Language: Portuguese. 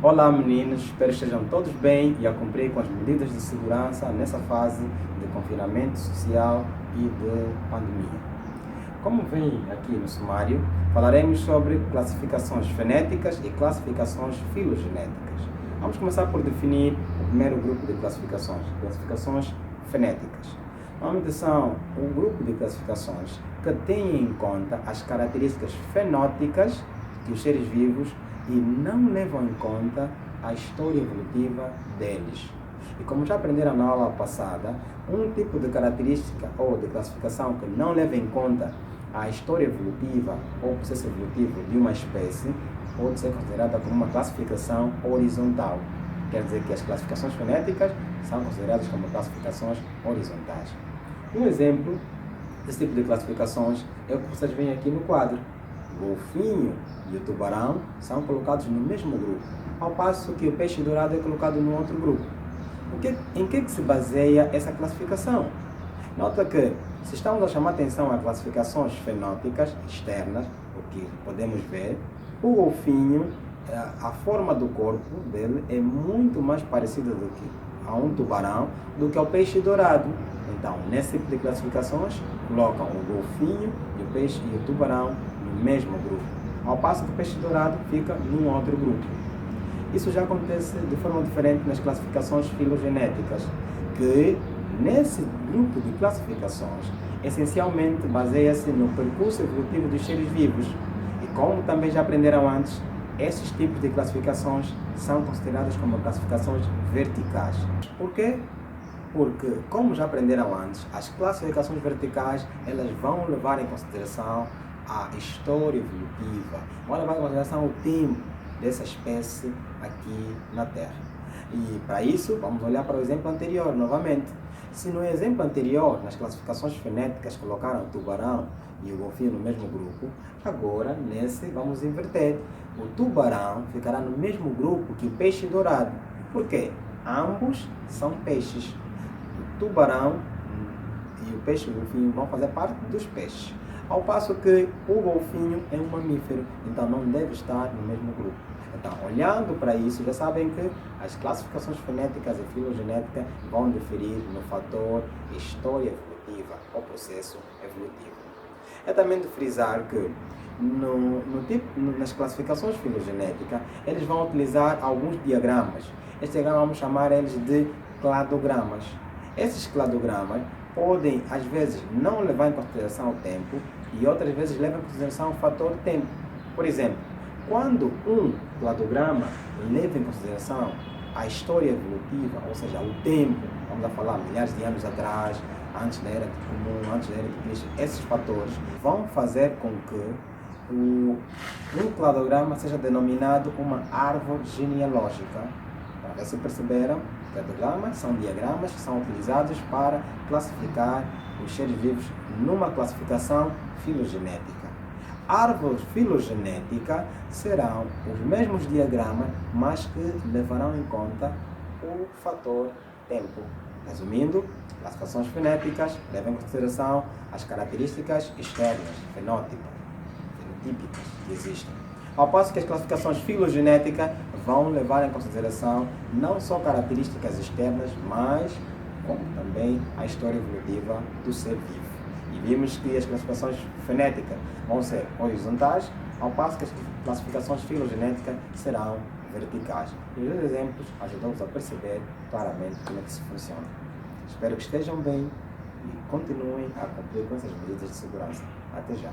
Olá meninos, espero que estejam todos bem e a cumprir com as medidas de segurança nessa fase de confinamento social e de pandemia. Como vem aqui no sumário, falaremos sobre classificações fenéticas e classificações filogenéticas. Vamos começar por definir o primeiro grupo de classificações fenéticas. Normalmente são um grupo de classificações que têm em conta as características fenóticas que os seres vivos e não levam em conta a história evolutiva deles. E como já aprenderam na aula passada, um tipo de característica ou de classificação que não leva em conta a história evolutiva ou processo evolutivo de uma espécie pode ser considerada como uma classificação horizontal. Quer dizer que as classificações fenéticas são consideradas como classificações horizontais. Um exemplo desse tipo de classificações é o que vocês veem aqui no quadro. O golfinho e o tubarão são colocados no mesmo grupo, ao passo que o peixe dourado é colocado no outro grupo. Em que se baseia essa classificação? Nota que, se estamos a chamar atenção a classificações fenóticas externas, o que podemos ver, o golfinho, a forma do corpo dele é muito mais parecida a um tubarão do que ao peixe dourado. Então, nesse tipo de classificações, colocam o golfinho e o peixe e o tubarão no mesmo grupo, ao passo que o peixe dourado fica num outro grupo. Isso já acontece de forma diferente nas classificações filogenéticas, que nesse grupo de classificações essencialmente baseia-se no percurso evolutivo dos seres vivos. E como também já aprenderam antes, esses tipos de classificações são consideradas como classificações verticais. Por quê? Porque, como já aprenderam antes, as classificações verticais elas vão levar em consideração a história evolutiva, vão levar em consideração o tempo dessa espécie aqui na Terra. E para isso, vamos olhar para o exemplo anterior novamente. Se no exemplo anterior, nas classificações fenéticas, colocaram o tubarão e o golfinho no mesmo grupo, agora nesse vamos inverter. O tubarão ficará no mesmo grupo que o peixe dourado. Por quê? Ambos são peixes. O tubarão e o peixe golfinho vão fazer parte dos peixes. Ao passo que o golfinho é um mamífero, então não deve estar no mesmo grupo. Então, olhando para isso, já sabem que as classificações fenéticas e filogenéticas vão diferir no fator história evolutiva ou processo evolutivo. É também de frisar que nas classificações filogenéticas, eles vão utilizar alguns diagramas. Estes diagramas vamos chamar eles de cladogramas. Esses cladogramas podem, às vezes, não levar em consideração o tempo e outras vezes levam em consideração o fator tempo. Por exemplo, quando um cladograma leva em consideração a história evolutiva, ou seja, o tempo, vamos a falar milhares de anos atrás, antes da Era Comum, antes da Era de Cristo, esses fatores vão fazer com que um cladograma seja denominado uma árvore genealógica. Para ver se perceberam, cladogramas são diagramas que são utilizados para classificar os seres vivos numa classificação filogenética. Árvore filogenética serão os mesmos diagramas, mas que levarão em conta o fator tempo. Resumindo, classificações fenéticas levam em consideração as características externas, fenotípicas que existem. Ao passo que as classificações filogenéticas vão levar em consideração não só características externas, mas como também a história evolutiva do ser vivo. E vimos que as classificações fenéticas vão ser horizontais, ao passo que as classificações filogenéticas serão verticais. E os exemplos ajudam-nos a perceber claramente como é que isso funciona. Espero que estejam bem e continuem a cumprir com essas medidas de segurança. Até já!